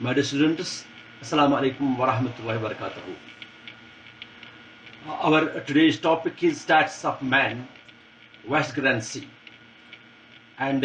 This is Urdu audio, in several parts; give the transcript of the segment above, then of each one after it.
My dear students, Assalamu alaikum wa rahmatullahi wa barakatuhu. Our today's topic is Stats of Man, Vicegerency. And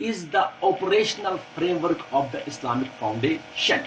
is the operational framework of the Islamic foundation।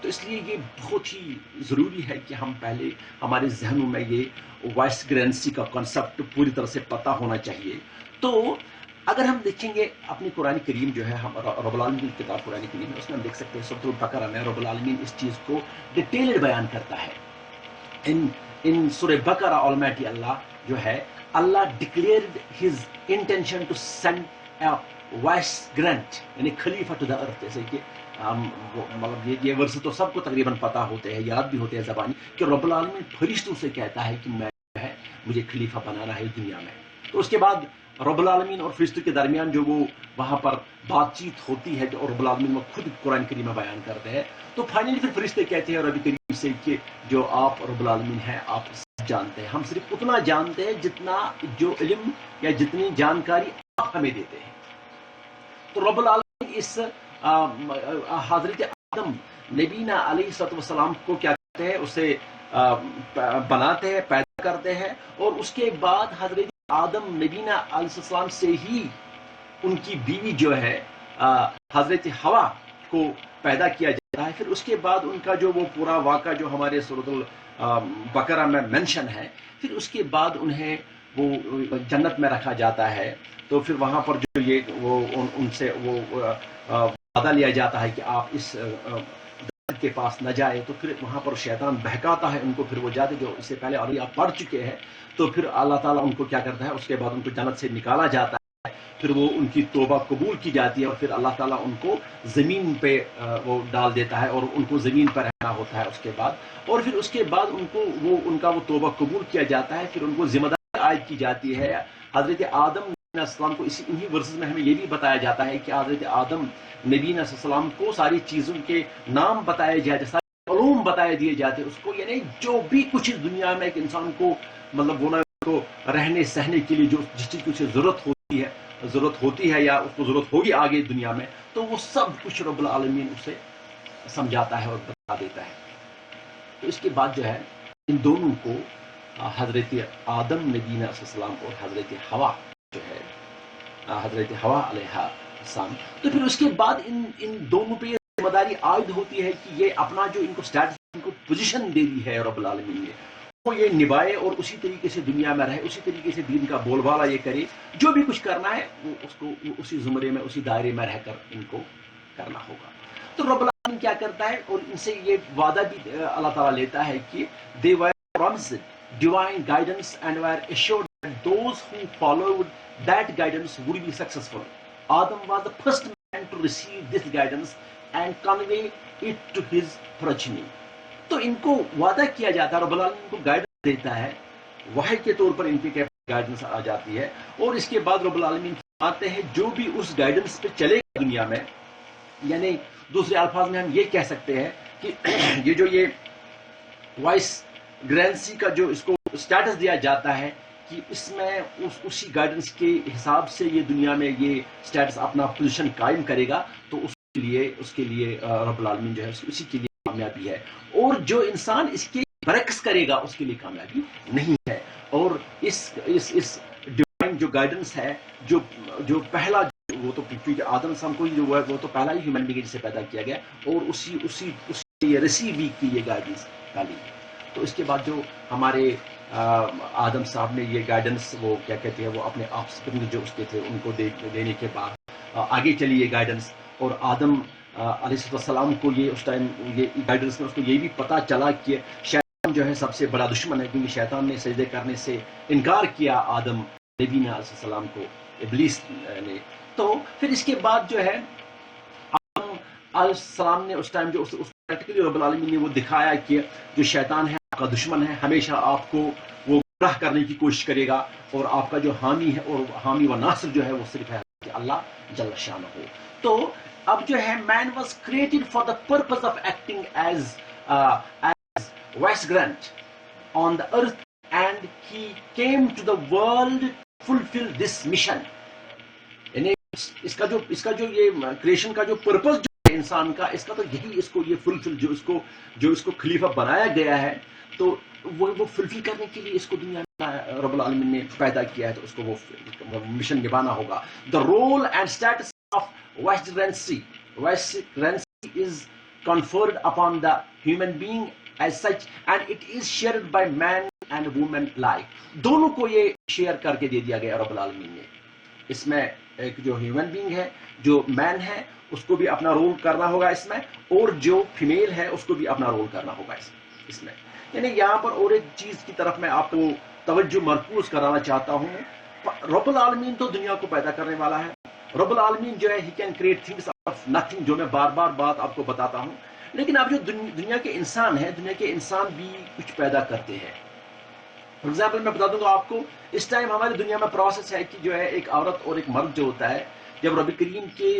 تو اس لیے یہ بہت ہی ضروری ہے کہ ہم پہلے ہمارے ذہنوں میں یہ وائس گرینسی کا کانسیپٹ پوری طرح سے پتہ ہونا چاہیے. تو اگر ہم دیکھیں گے اپنی قرآن کریم جو ہے ہم رب العالمین کی کتاب قرآن کریم ہے اس میں ہم دیکھ سکتے ہیں سورۃ البقرہ میں رب العالمین اس چیز کو ڈیٹیلڈ بیان کرتا ہے. ان سورہ بقرہ Almighty اللہ جو ہے Allah declared his intention to send a vicegerent یعنی خلیفہ ٹو دا ارتھ. جیسے کہ مطلب یہ ورس تو سب کو تقریباً پتہ ہوتے ہیں, یاد بھی ہوتے ہیں زبانی, کہ رب العالمین فرشتوں سے کہتا ہے کہ میں ہے مجھے خلیفہ بنانا ہے دنیا میں. تو اس کے بعد رب العالمین اور فرشتوں کے درمیان جو وہ وہاں پر بات چیت ہوتی ہے جو رب العالمین وہ خود قرآن کریم میں بیان کرتے ہیں. تو فائنلی پھر فرشتے کہتے ہیں رب کریم سے کہ جو آپ رب العالمین ہیں آپ جانتے ہیں, ہم صرف اتنا جانتے ہیں جتنا جو علم یا جتنی جانکاری آپ ہمیں دیتے ہیں. تو رب العالمین اس حضرت آدم نبینا علیہ السلام کو کیا کرتے ہیں, اسے بناتے ہیں, پیدا کرتے ہیں, اور اس کے بعد حضرت آدم نبینا علیہ السلام سے ہی ان کی بیوی جو ہے حضرت حوا کو پیدا کیا جاتا ہے. پھر اس کے بعد ان کا جو وہ پورا واقعہ جو ہمارے سورۃ البقرہ میں مینشن ہے, پھر اس کے بعد انہیں وہ جنت میں رکھا جاتا ہے. تو پھر وہاں پر جو یہ وہ ان سے وہ وعدہ لیا جاتا ہے کہ آپ اس درخت کے پاس نہ جائے. تو پھر وہاں پر شیطان بہکاتا ہے ان کو, پھر وہ جاتے جو اس سے پہلے آلریڈی آپ پڑھ چکے ہیں. تو پھر اللہ تعالیٰ ان کو کیا کرتا ہے, اس کے بعد ان کو جنت سے نکالا جاتا ہے. پھر وہ ان کی توبہ قبول کی جاتی ہے اور پھر اللہ تعالیٰ ان کو زمین پہ وہ ڈال دیتا ہے اور ان کو زمین پر رہنا ہوتا ہے اس کے بعد. اور پھر اس کے بعد ان کو ان کا وہ توبہ قبول کیا جاتا ہے. پھر ان کو ذمہ داری عائد کی جاتی ہے. حضرت آدم علیہ السلام کو انہی ورسز میں ہمیں یہ بھی بتایا جاتا ہے کہ حضرت آدم نبی علیہ السلام کو ساری چیزوں کے نام بتائے جاتے, سارے علوم بتائے دیے جاتے اس کو. یعنی جو بھی کچھ اس دنیا میں ایک انسان کو مطلب وہ کو رہنے سہنے کے لیے جو جس چیز کی اسے ضرورت ہوتی ہے یا اس کو ضرورت ہوگی آگے دنیا میں, تو وہ سب کچھ رب العالمین اسے سمجھاتا ہے اور بتا دیتا ہے. تو اس کے بعد جو ہے ان دونوں کو حضرت آدم نبی علیہ السلام اور حضرت حوا جو ہے حضرت حوا علیہ السلام, تو پھر اس کے بعد ان دونوں پہ یہ ذمہ داری عائد ہوتی ہے کہ یہ اپنا جو ان کو اسٹیٹس ان کو پوزیشن دے دی ہے رب العالمین نے, وہ یہ نبھائے اور اسی طریقے سے دنیا میں رہے, اسی طریقے سے دین کا بول بالا یہ کرے. جو بھی کچھ کرنا ہے وہ اس کو اسی زمرے میں اسی دائرے میں رہ کر ان کو کرنا ہوگا. تو رب العالمین کیا کرتا ہے اور ان سے یہ وعدہ بھی اللہ تعالیٰ لیتا ہے کہ they were promised divine guidance and were assured that those who followed that guidance would be successful. Adam was the first man to receive this guidance and convey it to his progeny. تو ان کو وعدہ کیا جاتا ہے, رب العالمین ان کو گائیڈنس دیتا ہے, وحی کے طور پر ان کے گائیڈنس آ جاتی ہے. اور اس کے بعد رب العالمین آتے ہیں جو بھی اس گائیڈنس پہ چلے گا دنیا میں, یعنی دوسرے الفاظ میں ہم یہ کہہ سکتے ہیں کہ یہ وائس گرینسی کا جو اس کو اسٹیٹس دیا جاتا ہے کہ اس میں اسی گائیڈنس کے حساب سے یہ دنیا میں یہ اسٹیٹس اپنا پوزیشن قائم کرے گا. تو اس کے لیے رب العالمین جو ہے اسی کے لیے کامیابی ہے. اور جو انسان اس کے برعکس کرے گا اس کے لیے کامیابی نہیں ہے. اور اس ڈیوائن جو گائیڈنس ہے جو پہلا وہ تو کیونکہ آدم سم کو جو ہے وہ تو پہلا ہی ہیومن بینگ جسے پیدا کیا گیا اور اسی ریسیو بھی کی یہ گائیڈنس ڈالی. تو اس کے بعد جو ہمارے آدم صاحب نے یہ گائیڈنس وہ کیا کہتے ہیں وہ اپنے آفسپرنگ جو اس کے تھے ان کو دینے کے بعد آگے چلی یہ گائیڈنس. اور آدم علیہ السلام کو یہ اس ٹائم یہ گائیڈنس میں اس کو یہ بھی پتہ چلا کہ شیطان جو ہے سب سے بڑا دشمن ہے, کیونکہ شیطان نے سجدے کرنے سے انکار کیا آدم نبی علیہ السلام کو, ابلیس نے. تو پھر اس کے بعد جو ہے آدم علیہ السلام نے اس ٹائم جو اس پریکٹیکلی رب العالمین نے وہ دکھایا کہ جو شیطان ہے آپ کا دشمن ہے, ہمیشہ آپ کو وہ گمراہ کرنے کی کوشش کرے گا, اور آپ کا جو حامی ہے اور حامی و ناصر جو ہے وہ صرف ہے کہ اللہ جل شانہ ہو. تو اب جو ہے man was created for the purpose of acting as vicegerent on the earth and he came to the world fulfil this mission. یعنی اس کا جو یہ کریشن کا جو پرپز جو ہے انسان کا, اس کا تو یہی اس کو یہ فلفل جو اس کو خلیفہ بنایا گیا ہے, تو وہ فلفل کرنے کے لیے اس کو دنیا میں رب العالمین نے پیدا کیا ہے. تو اس کو وہ مشن نبھانا ہوگا. The role and status of vicegerency is conferred upon the human being as such, and it is shared by man and woman alike. دونوں کو یہ شیئر کر کے دے دیا گیا رب العالمین نے. اس میں ایک جو ہیومن بینگ ہے, جو مین ہے, اس کو بھی اپنا رول کرنا ہوگا اس میں, اور جو فیمیل ہے اس کو بھی اپنا رول کرنا ہوگا اس میں. یعنی یہاں پر اور ایک چیز کی طرف میں آپ کو توجہ مرکوز کرانا چاہتا ہوں. رب العالمین تو دنیا کو پیدا کرنے والا ہے. رب العالمین جو ہے he can create things of nothing, جو میں بار بار بات آپ کو بتاتا ہوں. لیکن اب جو دنیا کے انسان ہیں, دنیا کے انسان بھی کچھ پیدا کرتے ہیں. فار ایگزامپل میں بتا دوں گا آپ کو, اس ٹائم ہماری دنیا میں پروسیس ہے کہ جو ہے ایک عورت اور ایک مرد جو ہوتا ہے, جب رب کریم کے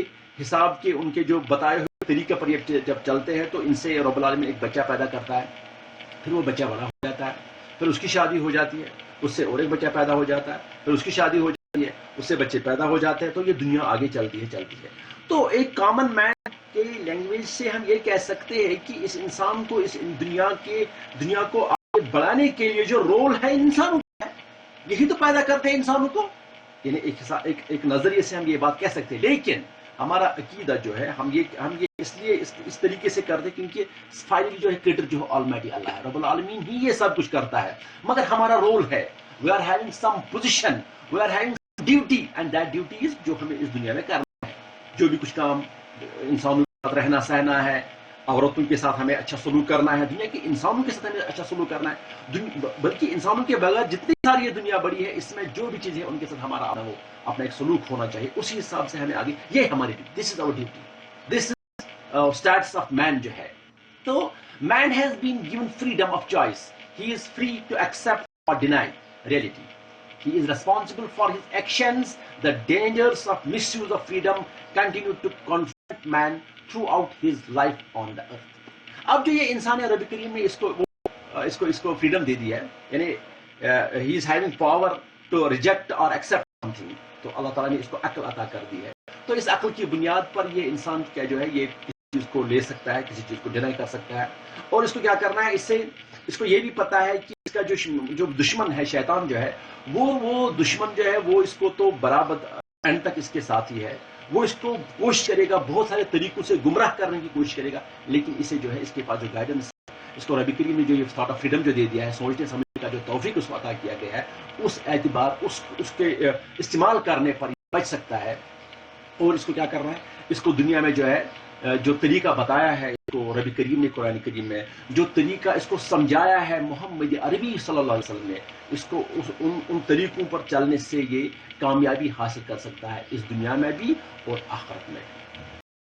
حساب کے ان کے جو بتائے ہوئے طریقے پر جب چلتے ہیں تو ان سے رب العالمین ایک بچہ پیدا کرتا ہے. پھر وہ بچہ بڑا ہو جاتا ہے, پھر اس کی شادی ہو جاتی ہے, اس سے اور ایک بچہ پیدا ہو جاتا ہے, پھر اس کی شادی ہو جاتی ہے, اس سے بچے پیدا ہو جاتے ہیں. تو یہ دنیا آگے چلتی ہے. تو ایک کامن مین کے لینگویج سے ہم یہ کہہ سکتے ہیں کہ اس انسان کو, اس دنیا کو آگے بڑھانے کے لیے جو رول ہے انسانوں کا ہے, یہی تو پیدا کرتے ہیں انسانوں کو. یعنی ایک نظریے سے ہم یہ بات کہہ سکتے ہیں. لیکن ہمارا عقیدہ جو ہے, ہم یہ اس لیے اس طریقے سے کرتے کیونکہ فائنلی جو ہے کریٹر جو ہے آلمائٹی اللہ ہے, رب العالمین ہی یہ سب کچھ کرتا ہے. مگر ہمارا رول ہے, we are having some position, we are having duty, and that duty is جو ہمیں اس دنیا میں کرنا ہے. جو بھی کچھ کام انسانوں کے ساتھ رہنا سہنا ہے, عورتوں کے ساتھ ہمیں اچھا سلوک کرنا ہے, دنیا کے انسانوں کے ساتھ ہمیں اچھا سلوک کرنا ہے. بلکہ انسانوں کے بغیر جتنی ساری یہ دنیا بڑی ہے, اس میں جو بھی چیزیں ان کے ساتھ ہمارا وہ اپنا ایک سلوک ہونا چاہیے. اسی حساب سے ہمیں آگے, یہ ہماری duty, this is our duty, this is status of man جو ہے. تو man has been given freedom of choice. He is free to accept or deny reality. He is responsible for his actions. The dangers of misuse of freedom continue to confront man throughout his life on the earth. اب جو یہ انسان ہے, رب کریم نے اس کو فریڈم دے دیا ہے. یعنی he is having power to reject or accept something. تو اللہ تعالیٰ نے اس کو عقل عطا کر دی ہے. تو اس عقل کی بنیاد پر یہ انسان کیا جو ہے, یہ کسی چیز کو لے سکتا ہے, کسی چیز کو ڈینائی کر سکتا ہے. اور اس کو کیا کرنا ہے, اس کو یہ بھی پتا ہے کہ اس کا جو دشمن ہے, شیطان جو ہے, وہ دشمن جو ہے وہ اس کو تو برابر اینڈ تک اس کے ساتھ ہی ہے. وہ اس کو کوشش کرے گا, بہت سارے طریقوں سے گمراہ کرنے کی کوشش کرے گا. لیکن اسے جو ہے, اس کے پاس جو گائیڈنس, اس کو رب کریم نے جو یہ تھاٹ آف فریڈم جو دے دیا ہے, سوچنے سمجھنے کا جو توفیق اس کو عطا کیا گیا ہے, اس اعتبار اس کے استعمال کرنے پر بچ سکتا ہے. اور اس کو کیا کرنا ہے, اس کو دنیا میں جو ہے جو طریقہ بتایا ہے, اس کو رب کریم نے قرآن کریم میں جو طریقہ اس کو سمجھایا ہے محمد عربی صلی اللہ علیہ وسلم نے, اس کو ان طریقوں پر چلنے سے یہ کامیابی حاصل کر سکتا ہے, اس دنیا میں بھی اور آخرت میں.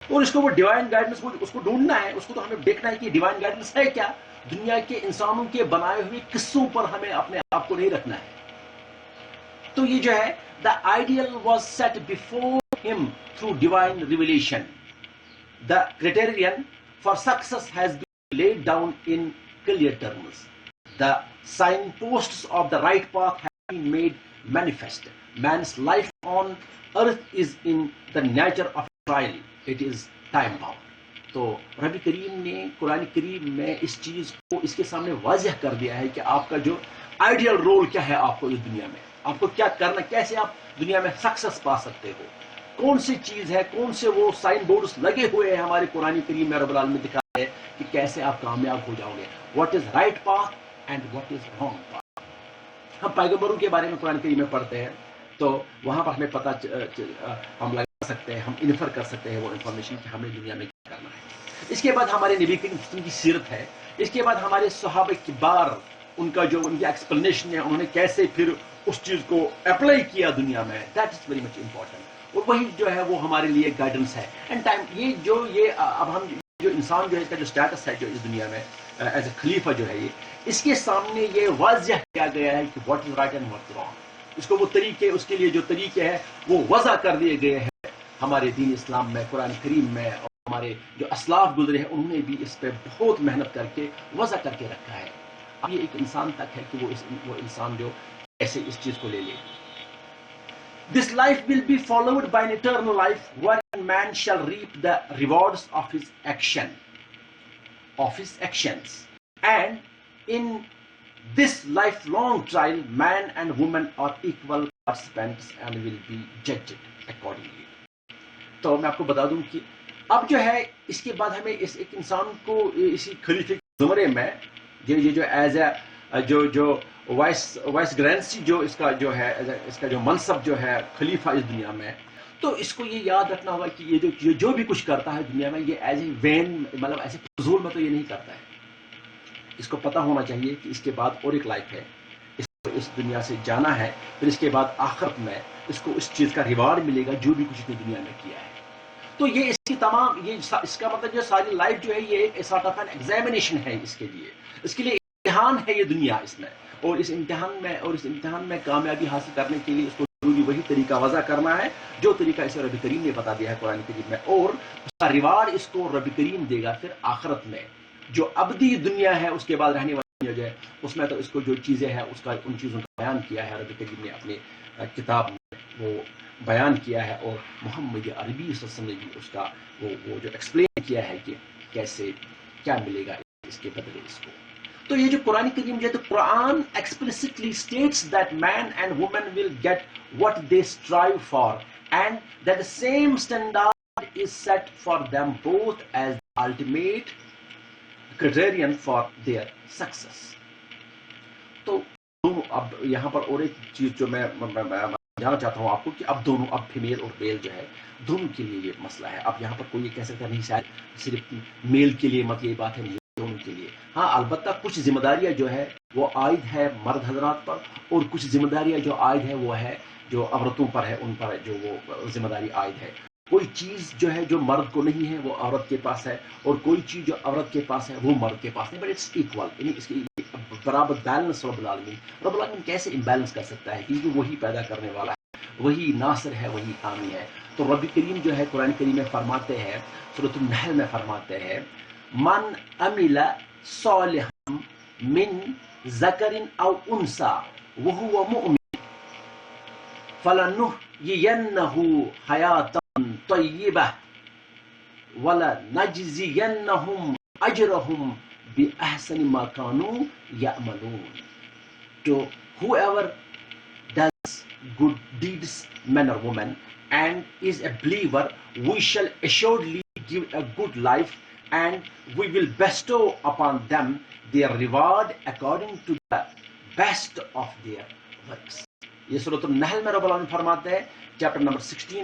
اور اس کو وہ ڈیوائن گائیڈنس اس کو ڈھونڈنا ہے, اس کو تو ہمیں دیکھنا ہے کہ ڈیوائن گائیڈنس ہے کیا. دنیا کے انسانوں کے بنائے ہوئے قصوں پر ہمیں اپنے آپ کو نہیں رکھنا ہے. تو یہ جو ہے, the ideal was set before ہم through divine revelation. The criterion for success has been laid down in clear terms. The signposts of the right path have been made manifest. Man's life on earth is in the nature of trial. It is time bound. تو رب کریم نے قرآن کریم میں اس چیز کو اس کے سامنے واضح کر دیا ہے کہ آپ کا جو آئیڈیل رول کیا ہے, آپ کو اس دنیا میں آپ کو کیا کرنا, کیسے آپ دنیا میں سکسیس پا سکتے ہو, کون سی چیز ہے, کون سے وہ سائن بورڈز لگے ہوئے ہیں ہمارے قرآن کریم میں. رب العالمین نے دکھایا ہے کہ کیسے آپ کامیاب ہو جاؤ گے. What is right path and what is wrong path. ہم پیغمبروں کے بارے میں قرآن کریم میں پڑھتے ہیں, تو وہاں پر ہمیں پتہ ہم لگا سکتے ہیں, ہم انفر کر سکتے ہیں وہ انفارمیشن کہ ہمیں دنیا میں کیا کرنا ہے. اس کے بعد ہمارے نبی کریم کی سیرت ہے. اس کے بعد ہمارے صحابہ کبار, ان کی ایکسپلینیشن ہے, انہوں نے کیسے پھر اس چیز کو اپلائی کیا دنیا میں. That is very much important. اور وہی جو ہے وہ ہمارے لیے گائیڈنس ہے. اینڈ ٹائم اب ہم جو انسان جو ہے, اس کا جو اسٹیٹس ہے جو اس دنیا میں ایز اے خلیفہ جو ہے, اس کے سامنے یہ واضح کیا گیا ہے کہ what is right and what is wrong. اس کو وہ طریقے, اس کے لیے جو طریقے ہیں وہ وضع کر دیے گئے ہیں ہمارے دین اسلام میں, قرآن کریم میں. اور ہمارے جو اسلاف گزرے ہیں انہوں نے بھی اس پہ بہت محنت کر کے وضع کر کے رکھا ہے. اب یہ ایک انسان تک ہے کہ وہ انسان جو ایسے اس چیز کو لے لے. This life will be followed by an eternal life wherein man shall reap the rewards of his actions. And in this lifelong trial, man and woman are equal participants and will be judged accordingly. تو میں آپ کو بتا دوں کہ اب جو ہے اس کے بعد ہمیں اس ایک انسان کو اسی خلیفے کے زمرے میں یہ جو ایز اے جو وائس گرینسی جو اس کا جو ہے اس کا جو منصب جو ہے خلیفہ اس دنیا میں، تو اس کو یہ یاد رکھنا ہوگا کہ یہ جو بھی کچھ کرتا ہے دنیا میں یہ ایز اے وین مطلب ایسے فضول میں تو یہ نہیں کرتا ہے. اس کو پتہ ہونا چاہیے کہ اس کے بعد اور ایک لائف ہے، اس کو اس دنیا سے جانا ہے، پھر اس کے بعد آخرت میں اس کو اس چیز کا ریوارڈ ملے گا جو بھی کچھ اس نے دنیا میں کیا ہے. تو یہ اس کی تمام یہ اس کا مطلب جو ساری لائف جو ہے یہ ایک سارٹ آف این ایگزامینیشن ہے اس کے لیے امتحان ہے یہ دنیا اس میں، اور اس امتحان میں کامیابی حاصل کرنے کے لیے اس کو ضروری وہی طریقہ وضع کرنا ہے جو طریقہ اسے رب کریم نے بتا دیا ہے قرآن کریم میں، اور اس کا ریوارڈ اس کو رب کریم دے گا پھر آخرت میں. جو ابدی دنیا ہے اس کے بعد رہنے والی دنیا جو ہے اس میں تو اس کو جو چیزیں ہیں اس کا ان چیزوں کا بیان کیا ہے رب کریم نے اپنے کتاب میں وہ بیان کیا ہے، اور محمد عربی صلی اللہ علیہ وسلم نے بھی اس کا وہ جو ایکسپلین کیا ہے کہ کیسے کیا ملے گا اس کے بدلے اس کو. تو یہ جو قرآن کریم جو ہے تو قرآن explicitly states that man and woman will get what they strive for and that the same standard is set for them both as the ultimate criterion for their success. تو اب یہاں پر اور ایک چیز جو میں جاننا چاہتا ہوں آپ کو کہ اب دونوں اب فیمیل اور میل جو ہے دونوں کے لیے یہ مسئلہ ہے. اب یہاں پر کوئی یہ کہہ سکتا نہیں شاید صرف میل کے لیے مت یہ بات ہے، دونوں کے لیے. ہاں البتہ کچھ ذمہ داریاں جو ہے وہ عائد ہے مرد حضرات پر، اور کچھ ذمہ داریاں جو عائد ہے وہ ہے جو عورتوں پر ہے، ان پر جو وہ ذمہ داری عائد ہے. کوئی چیز جو ہے جو مرد کو نہیں ہے وہ عورت کے پاس ہے، اور کوئی چیز جو عورت کے پاس ہے وہ مرد کے پاس نہیں، بٹ اٹس ایکول، یعنی اس کی برابر بیلنس. رب العالمین کیسے امبیلنس کر سکتا ہے کیونکہ وہی پیدا کرنے والا ہے، وہی ناصر ہے، وہی حامی ہے. تو رب کریم جو ہے قرآن کریم میں فرماتے ہیں، سورۃ النحل میں فرماتے ہیں من عمل صالحا من ذکر او انثى وهو مؤمن فلنحيينه حياة طیبہ ولنجزینہم اجرہم بأحسن ما كانوا يعملون. So whoever does good deeds, man or woman, and is a believer, we shall assuredly give a good life, and we will bestow upon them their reward according to the best of their works. یہ سورۃ النحل میں رب العالمین فرماتے ہیں chapter number 16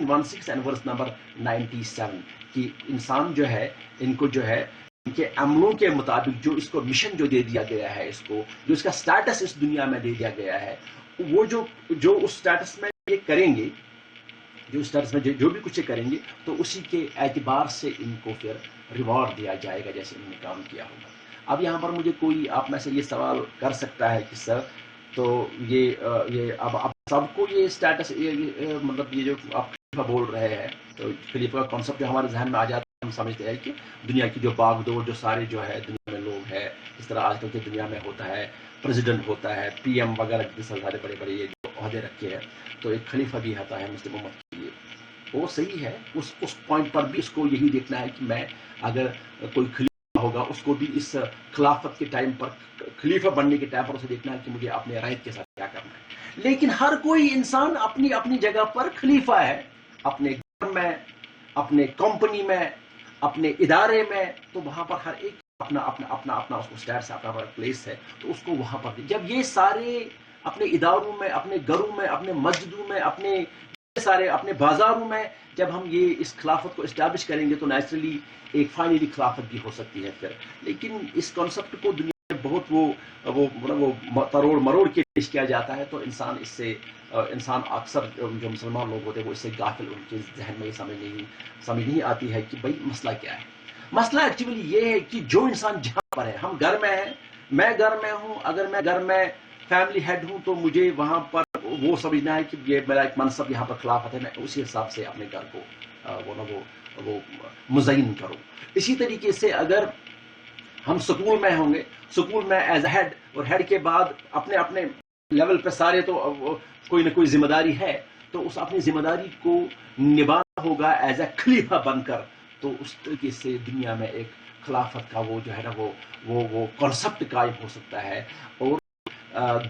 and verse number 97 کہ انسان جو ہے ان کو جو ہے ان کے عملوں کے مطابق جو اس کو مشن جو دے دیا گیا ہے، اس کو جو اس کا سٹیٹس اس دنیا میں دے دیا گیا ہے، وہ جو اس سٹیٹس میں یہ کریں گے، جو سٹیٹس میں جو بھی کچھ کریں گے تو اسی کے اعتبار سے ان کو پھر ریوارڈ دیا جائے گا جیسے انہوں نے کام کیا ہوگا. اب یہاں پر مجھے کوئی آپ میں سے یہ سوال کر سکتا ہے کہ سر تو یہ اب سب کو یہ سٹیٹس مطلب یہ جو آپ خلیفہ بول رہے ہیں تو خلیفہ کا کانسیپٹ جو ہمارے ذہن میں آ جاتا ہے، ہم سمجھتے ہیں کہ دنیا کی جو باغ دور جو سارے جو ہے دنیا میں لوگ ہیں، اس طرح آج کل کی دنیا میں ہوتا ہے پریزیڈنٹ ہوتا ہے، پی ایم وغیرہ کے سارے بڑے بڑے یہ جو عہدے رکھے ہیں، تو ایک خلیفہ بھی آتا ہے مسلم امت کے لیے. وہ صحیح ہے، اس پوائنٹ پر بھی اس کو یہی دیکھنا ہے کہ میں اگر کوئی خلیفہ ہوگا اس کو بھی اس خلافت کے ٹائم پر خلیفہ بننے کے ٹائم پر اسے دیکھنا ہے کہ مجھے اپنے رعیت کے ساتھ کیا کرنا ہے. لیکن ہر کوئی انسان اپنی اپنی جگہ پر خلیفہ ہے، اپنے گھر میں، اپنے کمپنی میں، اپنے ادارے میں، تو وہاں پر ہر ایک اپنا اپنا اپنا اپنا اس کو اسٹیٹس ہے، اپنا اپنا پلیس ہے، تو اس کو وہاں پر جب یہ سارے اپنے اداروں میں، اپنے گھروں میں، اپنے مسجدوں میں، اپنے سارے اپنے بازاروں میں جب ہم یہ اس خلافت کو اسٹیبلش کریں گے تو نیچرلی ایک فائنلی خلافت بھی ہو سکتی ہے پھر. لیکن اس کانسیپٹ کو دنیا میں بہت وہ تروڑ مروڑ کے پیش کیا جاتا ہے، تو انسان اکثر جو مسلمان لوگ ہوتے ہیں وہ اس سے غافل، ان کے ذہن میں یہ سمجھ نہیں آتی ہے کہ بھائی مسئلہ کیا ہے. مسئلہ ایکچولی یہ ہے کہ جو انسان جہاں پر ہے، ہم گھر میں ہیں، میں گھر میں ہوں، اگر میں گھر میں فیملی ہیڈ ہوں تو مجھے وہاں پر وہ سمجھنا ہے کہ یہ میرا ایک منصب یہاں پر خلافت ہے، میں اسی حساب سے اپنے گھر کو وہ مزین کروں. اسی طریقے سے اگر ہم سکول میں ہوں گے، سکول میں ایز اے ہیڈ، اور ہیڈ کے بعد اپنے اپنے لیول پہ سارے تو کوئی نہ کوئی ذمہ داری ہے، تو اس اپنی ذمہ داری کو نبھانا ہوگا ایز اے خلیفہ بن کر. تو اس طریقے سے دنیا میں ایک خلافت کا وہ جو ہے نا وہ کانسیپٹ قائم ہو سکتا ہے، اور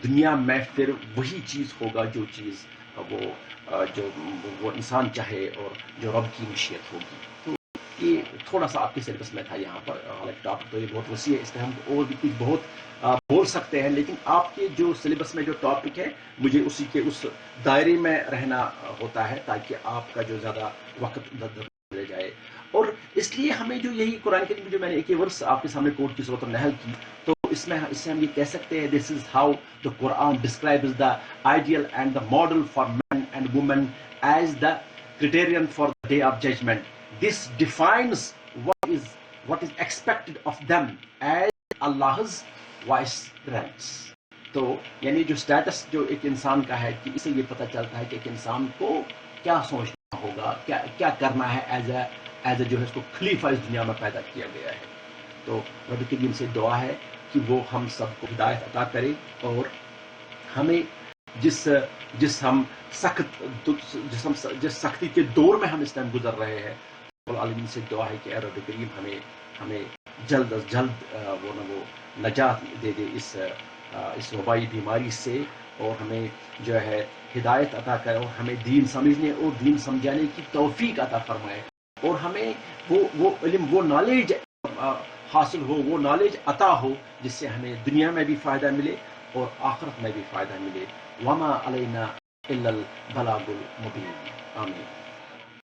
دنیا میں پھر وہی چیز ہوگا جو چیز وہ انسان چاہے اور جو رب کی مشیت ہوگی. تو یہ تھوڑا سا آپ کے سلیبس میں تھا یہاں پر، حالانکہ ٹاپک تو یہ بہت وسیع ہے، اس میں ہم اور بھی کچھ بہت بول سکتے ہیں، لیکن آپ کے جو سلیبس میں جو ٹاپک ہے مجھے اسی کے اس دائرے میں رہنا ہوتا ہے تاکہ آپ کا جو زیادہ وقت رہ جائے. اور اس لیے ہمیں جو یہی قرآن کریم جو میں نے ایک ورس آپ کے سامنے کوٹ کی سورۃ النحل کی، تو اس سے ہم یہ کہہ سکتے ہیں this is how the Quran describes the ideal and the model for man and woman as the criterion for the day of judgment. This defines what is expected of them as Allah's vice parents. تو یعنی جو سٹیٹس جو ایک انسان کا ہے کہ اس سے یہ پتہ چلتا ہے کہ ایک انسان کو کیا سوچنا ہوگا، کیا کرنا ہے ایز اے جو ہے اس کو خلیفہ اس دنیا میں پیدا کیا گیا ہے. تو رب کریم سے دعا ہے کہ وہ ہم سب کو ہدایت عطا کرے، اور ہمیں جس ہم جس سختی کے دور میں ہم اس ٹائم گزر رہے ہیں، العالمین سے دعا ہے کہ اے رب کریم ہمیں جلد از جلد وہ نجات دے دے اس وبائی بیماری سے، اور ہمیں جو ہے ہدایت عطا کرے، اور ہمیں دین سمجھنے اور دین سمجھانے کی توفیق عطا فرمائے، اور ہمیں وہ علم، وہ نالج حاصل ہو، وہ نالج عطا ہو جس سے ہمیں دنیا میں بھی فائدہ ملے اور آخرت میں بھی فائدہ ملے. وما علینا الا البلاغ المبین. آمین.